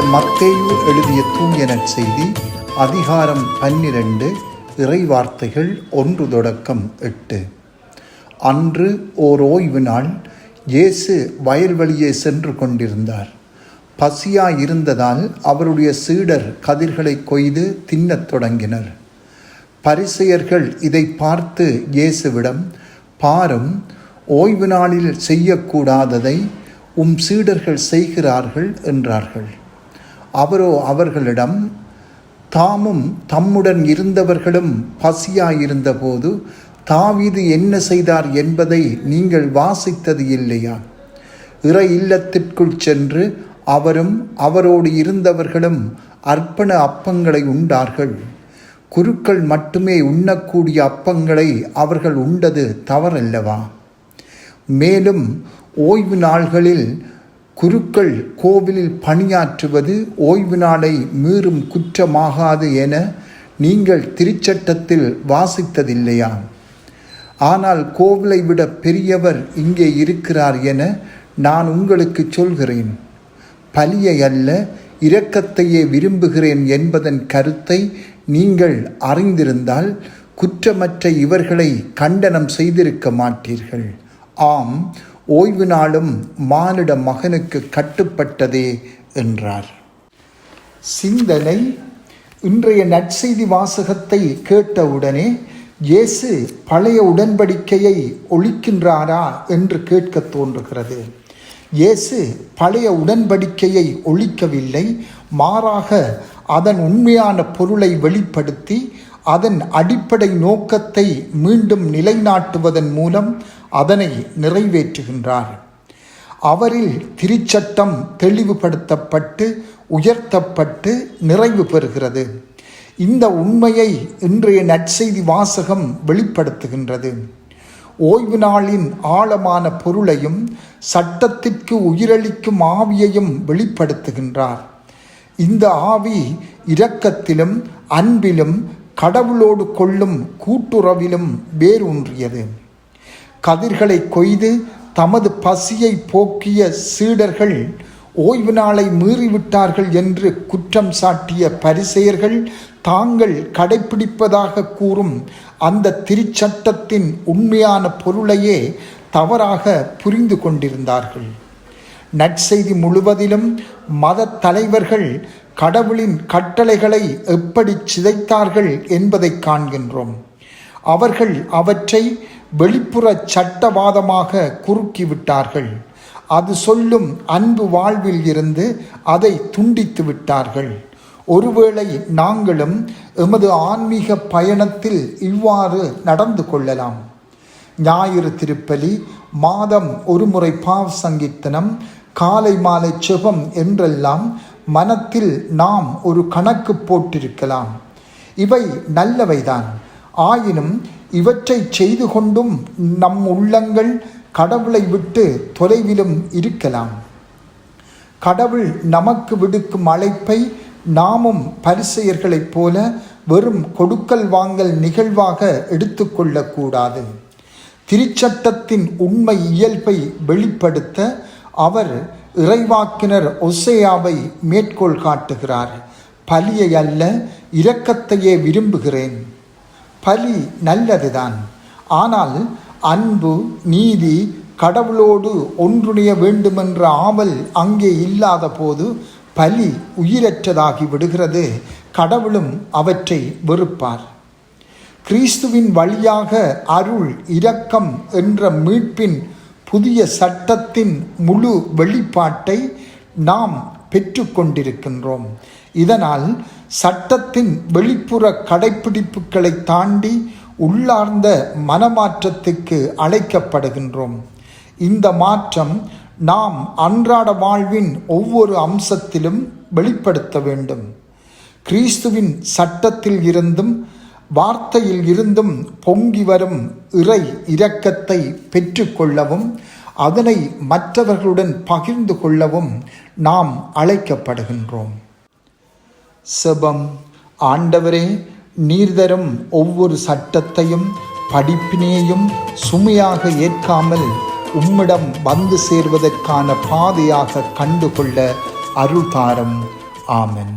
மத்தேயு எழுதிய தூய நற்செய்தி அதிகாரம் 12 இறைவார்த்தைகள் 1 தொடக்கம் 8. அன்று ஓர் ஓய்வு நாள். இயேசு வயல்வெளியே சென்று கொண்டிருந்தார். பசியாயிருந்ததால் அவருடைய சீடர் கதிர்களை கொய்து தின்னத் தொடங்கினர். பரிசேயர்கள் இதை பார்த்து இயேசுவிடம், பாரும், ஓய்வு நாளில் செய்யக்கூடாததை சீடர்கள் செய்கிறார்கள் என்றார்கள். அவரோ அவர்களிடம், தாமும் தம்முடன் இருந்தவர்களும் பசியாயிருந்தபோது தாவீது என்ன செய்தார் என்பதை நீங்கள் வாசித்தது இல்லையா? இறை இல்லத்திற்குள் சென்று அவரும் அவரோடு இருந்தவர்களும் அர்ப்பண அப்பங்களை உண்டார்கள். குருக்கள் மட்டுமே உண்ணக்கூடிய அப்பங்களை அவர்கள் உண்டது தவறல்லவா? மேலும் ஓய்வு நாள்களில் குருக்கள் கோவிலில் பணியாற்றுவது ஓய்வு நாளை மீறும் குற்றமாகாது என நீங்கள் திருச்சட்டத்தில் வாசித்ததில்லையா? ஆனால் கோவிலை விட பெரியவர் இங்கே இருக்கிறார் என நான் உங்களுக்கு சொல்கிறேன். பலியை அல்ல, இரக்கத்தையே விரும்புகிறேன் என்பதன் கருத்தை நீங்கள் அறிந்திருந்தால் குற்றமற்ற இவர்களை கண்டனம் செய்திருக்க மாட்டீர்கள். ஆம், ஓய்வு நாளும் மானிட மகனுக்கு கட்டுப்பட்டதே என்றார். சிந்தனை. இன்றைய நற்செய்தி வாசகத்தை கேட்டவுடனே இயேசு பழைய உடன்படிக்கையை ஒழிக்கின்றாரா என்று கேட்க தோன்றுகிறது. இயேசு பழைய உடன்படிக்கையை ஒழிக்கவில்லை, மாறாக அதன் உண்மையான பொருளை வெளிப்படுத்தி அதன் அடிப்படை நோக்கத்தை மீண்டும் நிலைநாட்டுவதன் மூலம் அதனை நிறைவேற்றுகின்றார். அவரில் திருச்சட்டம் தெளிவுபடுத்தப்பட்டு உயர்த்தப்பட்டு நிறைவு பெறுகிறது. இந்த உண்மையை இன்றைய நற்செய்தி வாசகம் வெளிப்படுத்துகின்றது. ஓய்வு நாளின் ஆழமான பொருளையும் சட்டத்திற்கு உயிரளிக்கும் ஆவியையும் வெளிப்படுத்துகின்றார். இந்த ஆவி இரக்கத்திலும் அன்பிலும் கடவுளோடு கொள்ளும் கூட்டுறவிலும் வேரூன்றியது. கதிர்களை கொய்து தமது பசியை போக்கிய சீடர்கள் ஓய்வு நாளை மீறிவிட்டார்கள் என்று குற்றம் சாட்டிய பரிசேயர்கள் தாங்கள் கடைப்பிடிப்பதாக கூறும் அந்த திருச்சட்டத்தின் உண்மையான பொருளையே தவறாக புரிந்து கொண்டிருந்தார்கள். நற்செய்தி முழுவதிலும் மத தலைவர்கள் கடவுளின் கட்டளைகளை எப்படி சிதைத்தார்கள் என்பதை காண்கின்றோம். அவர்கள் அவற்றை வெளிப்புற சட்டவாதமாக குறுக்கிவிட்டார்கள். அது சொல்லும் அன்பு வாழ்வில் இருந்து அதை துண்டித்து விட்டார்கள். ஒருவேளை நாங்களும் எமது ஆன்மீக பயணத்தில் இவ்வாறு நடந்து கொள்ளலாம். ஞாயிறு திருப்பலி, மாதம் ஒருமுறை பாவ சங்கீர்த்தனம், காலை மாலை செபம் என்றெல்லாம் மனத்தில் நாம் ஒரு கணக்கு போட்டிருக்கலாம். இவை நல்லவைதான். ஆயினும் இவற்றை செய்து கொண்டும் நம் உள்ளங்கள் கடவுளை விட்டு தொலைவிலும் இருக்கலாம். கடவுள் நமக்கு விடுக்கும் அழைப்பை நாமும் பரிசேயர்களைப் போல வெறும் கொடுக்கல் வாங்கல் நிகழ்வாக எடுத்துக்கொள்ளக்கூடாது. திருச்சட்டத்தின் உண்மை இயல்பை வெளிப்படுத்த அவர் இறைவாக்கினர் ஒசேயாவை மேற்கோள் காட்டுகிறார். பலியை அல்ல, இரக்கத்தையே விரும்புகிறேன். பலி நல்லதுதான். ஆனால் அன்பு, நீதி, கடவுளோடு ஒன்றுணைய வேண்டுமென்ற ஆவல் அங்கே இல்லாத போது பலி உயிரற்றதாகி விடுகிறது. கடவுளும் அவற்றை வெறுப்பார். கிறிஸ்துவின் வழியாக அருள், இரக்கம் என்ற மீட்பின் புதிய சட்டத்தின் முழு வெளிப்பாட்டை நாம் பெற்றுக்கொண்டிருக்கின்றோம். இதனால் சட்டத்தின் வெளிப்புற கடைப்பிடிப்புகளை தாண்டி உள்ளார்ந்த மனமாற்றத்துக்கு அழைக்கப்படுகின்றோம். இந்த மாற்றம் நாம் அன்றாட வாழ்வின் ஒவ்வொரு அம்சத்திலும் வெளிப்படுத்த வேண்டும். கிறிஸ்துவின் சட்டத்தில் இருந்தும் வார்த்தையில் இருந்தும் பொங்கி வரும் இறை இரக்கத்தை பெற்றுக்கொள்ளவும் அதனை மற்றவர்களுடன் பகிர்ந்து கொள்ளவும் நாம் அழைக்கப்படுகின்றோம். செபம். ஆண்டவரே, நீர் தரும் ஒவ்வொரு சட்டத்தையும் படிப்பினையையும் சுமையாக ஏற்காமல் உம்மிடம் வந்து சேர்வதற்கான பாதையாக கண்டுகொள்ள அருள் தாரும். ஆமென்.